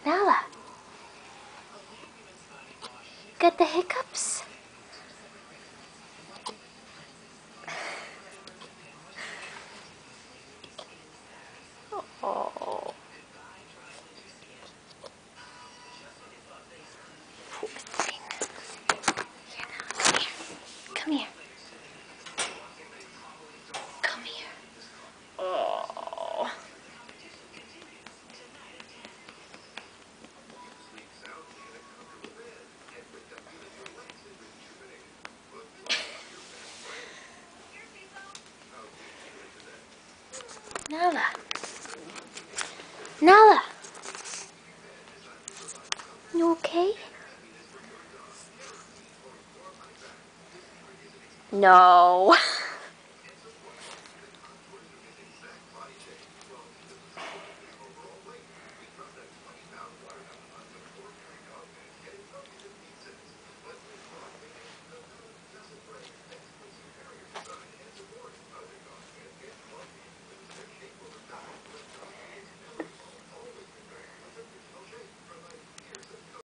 Nala, got the hiccups? Oh, poor thing. Here now, come here. Come here. Oh. Nala. Nala. You okay? No.